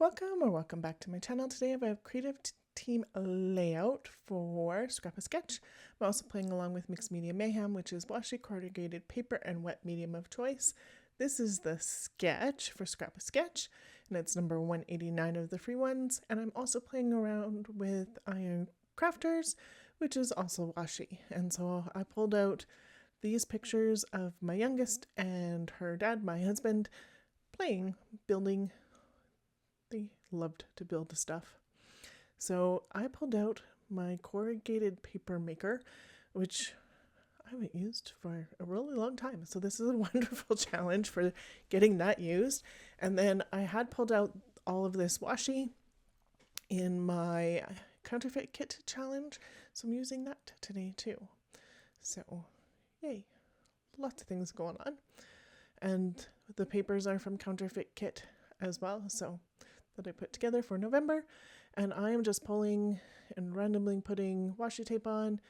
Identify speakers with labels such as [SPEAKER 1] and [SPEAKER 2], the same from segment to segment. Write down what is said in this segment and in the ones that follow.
[SPEAKER 1] Welcome back to my channel. Today I have a creative team layout for ScrapaSketch. I'm also playing along with Mixed Media Mayhem, which is washi, corrugated paper, and wet medium of choice. This is the sketch for ScrapaSketch, and it's number 189 of the free ones. And I'm also playing around with Iron Crafters, which is also washi. And so I pulled out these pictures of my youngest and her dad, my husband, building. They loved to build stuff. So I pulled out my corrugated paper maker, which I haven't used for a really long time. So this is a wonderful challenge for getting that used. And then I had pulled out all of this washi in my counterfeit kit challenge. So I'm using that today too. So yay, lots of things going on. And the papers are from counterfeit kit as well. So that I put together for November, and I am just pulling and randomly putting washi tape on.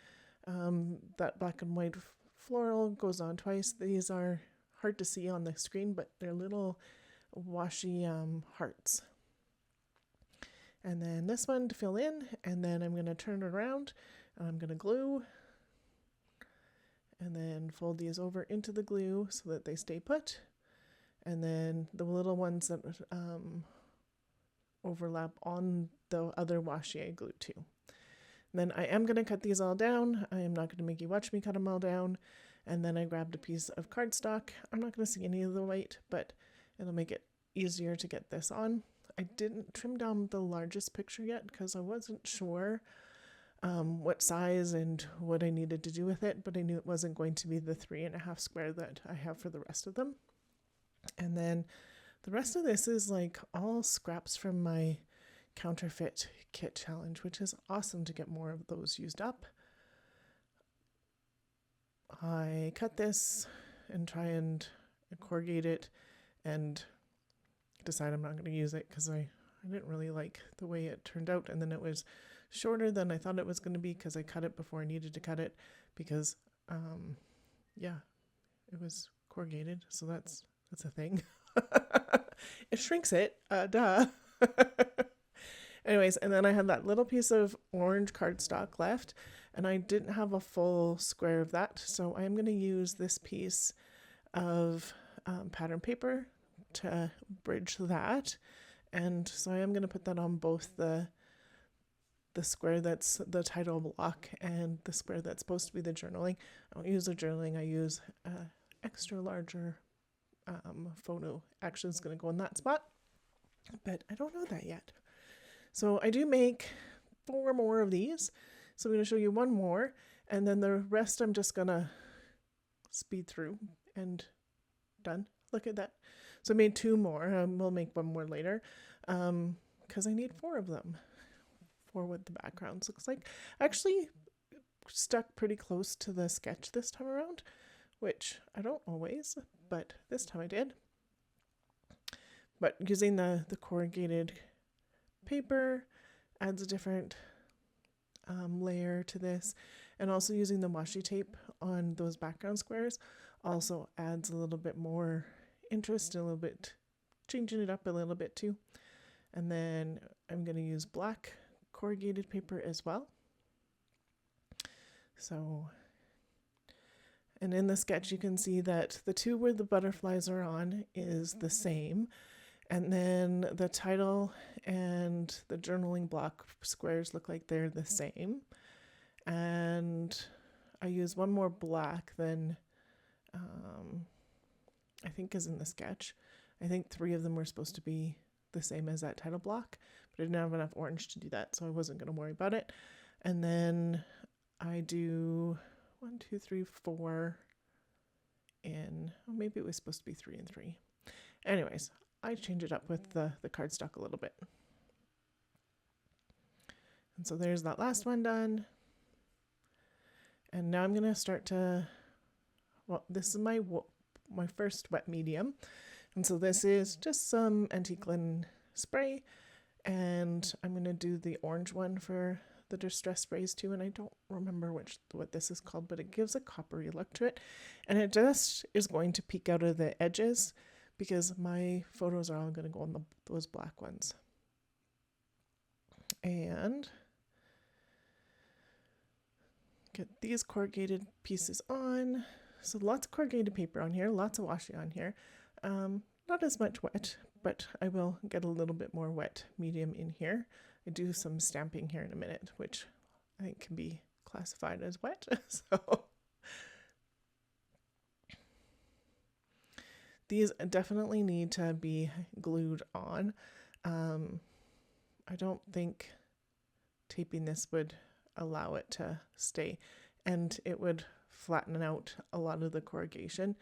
[SPEAKER 1] That black and white floral goes on twice. These are hard to see on the screen, but they're little washi hearts. And then this one to fill in, and then I'm going to turn it around and I'm going to glue and then fold these over into the glue so that they stay put. And then the little ones that overlap on the other washi I glued to. Then I am going to cut these all down. I am not going to make you watch me cut them all down. And then I grabbed a piece of cardstock. I'm not going to see any of the white, but it'll make it easier to get this on. I didn't trim down the largest picture yet because I wasn't sure what size and what I needed to do with it, but I knew it wasn't going to be the 3.5 square that I have for the rest of them. And then the rest of this is like all scraps from my counterfeit kit challenge, which is awesome to get more of those used up. I cut this and try and corrugate it and decide I'm not going to use it because I didn't really like the way it turned out. And then it was shorter than I thought it was going to be because I cut it before I needed to cut it because, yeah, it was corrugated. So that's a thing. It shrinks it, duh. Anyways, and then I had that little piece of orange cardstock left, and I didn't have a full square of that, so I am going to use this piece of pattern paper to bridge that. And so I am going to put that on both the square that's the title block and the square that's supposed to be the journaling. I don't use the journaling, I use extra larger photo. Actually, it's going to go in that spot, but I don't know that yet. So I do make 4 more of these. So I'm going to show you 1 more, and then the rest I'm just going to speed through and done. Look at that. So I made 2 more. We'll make 1 more later because I need 4 of them for what the backgrounds looks like. I actually stuck pretty close to the sketch this time around, which I don't always, but this time I did. But using the corrugated paper adds a different layer to this, and also using the washi tape on those background squares also adds a little bit more interest, a little bit, changing it up a little bit too. And then I'm going to use black corrugated paper as well. So, and in the sketch you can see that the 2 where the butterflies are on is the same. And then the title and the journaling block squares look like they're the same. And I use 1 more black than I think is in the sketch. I think 3 of them were supposed to be the same as that title block, but I didn't have enough orange to do that, so I wasn't going to worry about it. And then I do 1, 2, 3, 4 in, oh, maybe it was supposed to be 3 and 3. Anyways, I change it up with the cardstock a little bit. And so there's that last one done. And now I'm going to start to, well, this is my first wet medium. And so this is just some antique linen spray. And I'm going to do the orange one for the distress sprays too. And I don't remember what this is called, but it gives a coppery look to it. And it just is going to peek out of the edges, because my photos are all going to go on those black ones. and get these corrugated pieces on. So lots of corrugated paper on here, lots of washi on here. Not as much wet, but I will get a little bit more wet medium in here. I do some stamping here in a minute, which I think can be classified as wet. So these definitely need to be glued on. I don't think taping this would allow it to stay, and it would flatten out a lot of the corrugation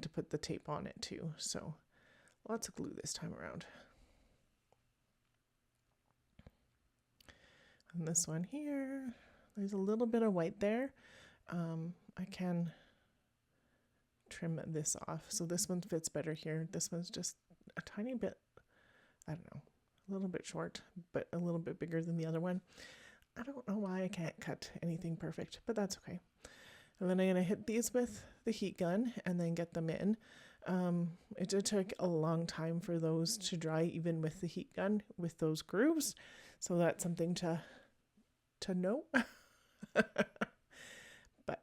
[SPEAKER 1] to put the tape on it too. So lots of glue this time around. And this one here, there's a little bit of white there. I can trim this off. So this one fits better here. This one's just a tiny bit, I don't know, a little bit short, but a little bit bigger than the other one. I don't know why I can't cut anything perfect, but that's okay. And then I'm gonna hit these with the heat gun and then get them in. It did take a long time for those to dry, even with the heat gun, with those grooves. So that's something to know. But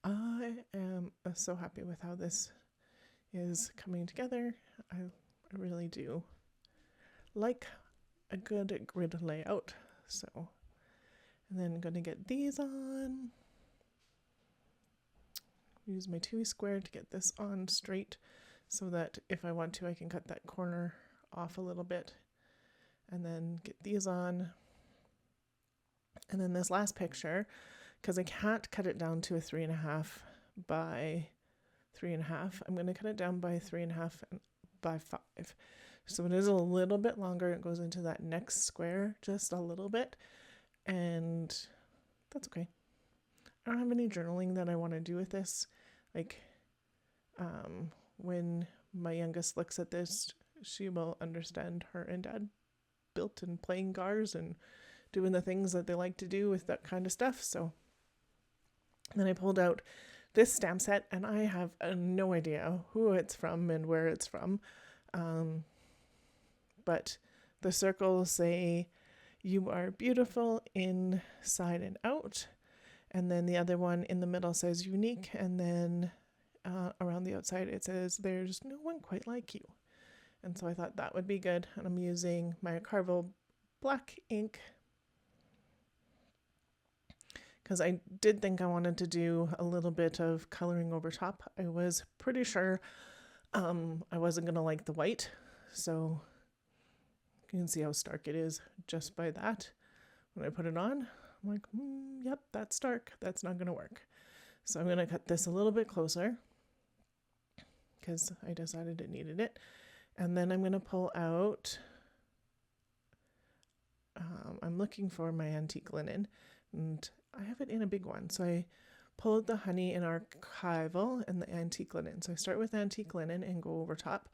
[SPEAKER 1] I am so happy with how this is coming together. I really do like a good grid layout. So, and then I'm going to get these on. Use my 2 square to get this on straight so that if I want to, I can cut that corner off a little bit and then get these on. And then this last picture, because I can't cut it down to a 3.5 by 3.5, I'm going to cut it down by 3.5 by 5. So it is a little bit longer. It goes into that next square just a little bit, and that's okay. I don't have any journaling that I want to do with this. Like, when my youngest looks at this, she will understand her and Dad built and playing cars and doing the things that they like to do with that kind of stuff. So then I pulled out this stamp set, and I have no idea who it's from and where it's from. But the circles say, "You are beautiful inside and out." And then the other one in the middle says unique. And then around the outside, it says, "There's no one quite like you." And so I thought that would be good. And I'm using my Carvel black ink because I did think I wanted to do a little bit of coloring over top. I was pretty sure I wasn't going to like the white. So you can see how stark it is just by that. When I put it on, I'm like, yep, that's stark. That's not going to work. So I'm going to cut this a little bit closer because I decided it needed it. And then I'm going to pull out, I'm looking for my antique linen, and I have it in a big one. So I pull out the honey and archival and the antique linen. So I start with antique linen and go over top.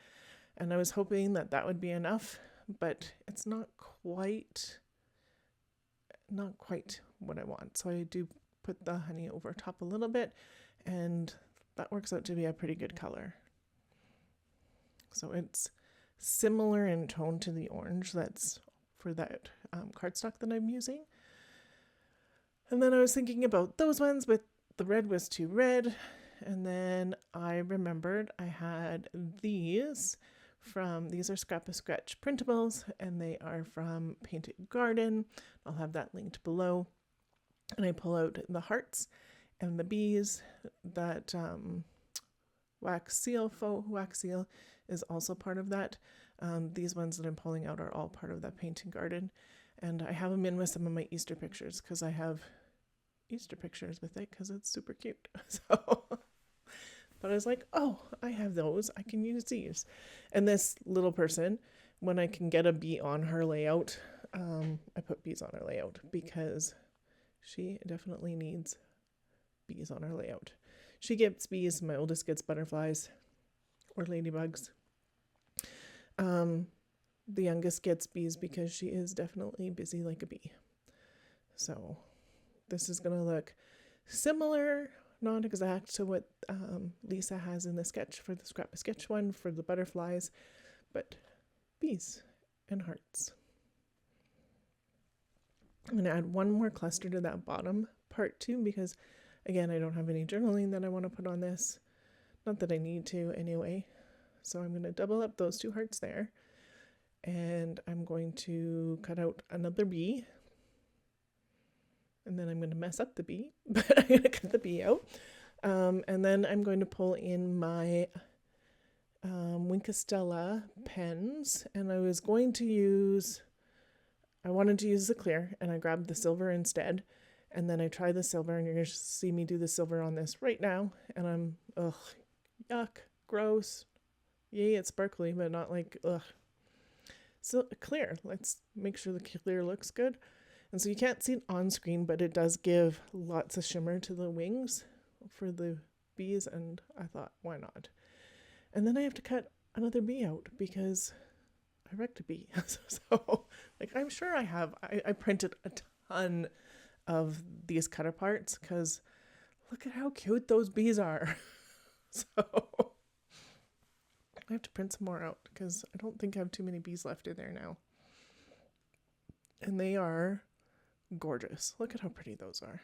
[SPEAKER 1] And I was hoping that that would be enough, but it's not quite what I want. So I do put the honey over top a little bit, and that works out to be a pretty good color. So it's similar in tone to the orange that's for that cardstock that I'm using. And then I was thinking about those ones, but the red was too red. And then I remembered I had these are ScrapaSketch printables, and they are from Painted Garden. I'll have that linked below. And I pull out the hearts and the bees. That wax seal, faux wax seal, is also part of that. These ones that I'm pulling out are all part of that Painted Garden. And I have them in with some of my Easter pictures because I have Easter pictures with it because it's super cute. So, but I was like, oh, I have those. I can use these. And this little person, when I can get a bee on her layout, I put bees on her layout because she definitely needs bees on her layout. She gets bees. My oldest gets butterflies or ladybugs. The youngest gets bees because she is definitely busy like a bee. So this is going to look similar, not exact to what Lisa has in the sketch for the ScrapaSketch one for the butterflies, but bees. and hearts. I'm going to add one more cluster to that bottom part too, because again, I don't have any journaling that I want to put on this. Not that I need to anyway. So I'm going to double up those two hearts there. And I'm going to cut out another bee. And then I'm going to mess up the bee, but I'm going to cut the bee out. And then I'm going to pull in my Winkostella pens. And I wanted to use the clear, and I grabbed the silver instead. And then I tried the silver, and you're going to see me do the silver on this right now. And I'm, yuck, gross. Yay, it's sparkly, but not like, ugh. So clear, let's make sure the clear looks good. And so you can't see it on screen, but it does give lots of shimmer to the wings for the bees, and I thought, why not? And then I have to cut another bee out because I wrecked a bee. So, like, I'm sure I printed a ton of these cutter parts because look at how cute those bees are. So I have to print some more out because I don't think I have too many bees left in there now. And they are gorgeous. Look at how pretty those are.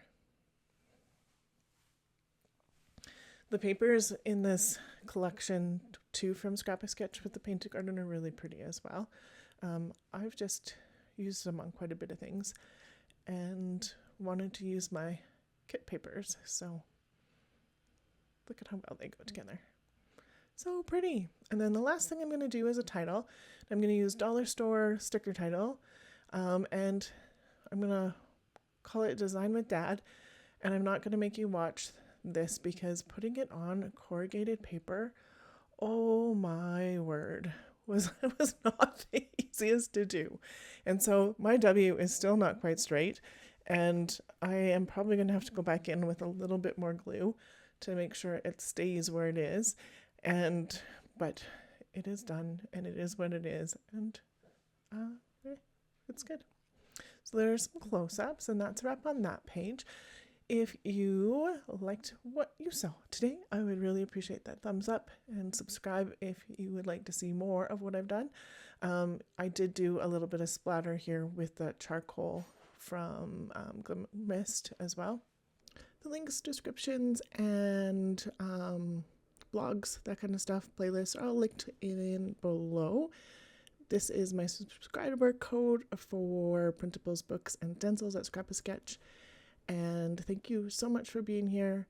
[SPEAKER 1] The papers in this collection too from ScrapaSketch with the Painted Garden are really pretty as well. I've just used them on quite a bit of things and wanted to use my kit papers. So look at how well they go together. So pretty. And then the last thing I'm going to do is a title. I'm going to use Dollar Store sticker title. And I'm going to call it Design with Dad. And I'm not going to make you watch this because putting it on corrugated paper, oh my word, was not the easiest to do. And so my W is still not quite straight. And I am probably going to have to go back in with a little bit more glue to make sure it stays where it is. But it is done, and it is what it is, and it's good. So there's some close-ups, and that's a wrap on that page. If you liked what you saw today, I would really appreciate that thumbs up, and subscribe if you would like to see more of what I've done. I did do a little bit of splatter here with the charcoal from Mist as well. The links, descriptions, and blogs, that kind of stuff, playlists are all linked in below. This is my subscriber code for printables, books, and stencils at ScrapaSketch. And thank you so much for being here.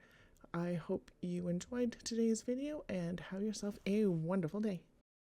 [SPEAKER 1] I hope you enjoyed today's video and have yourself a wonderful day.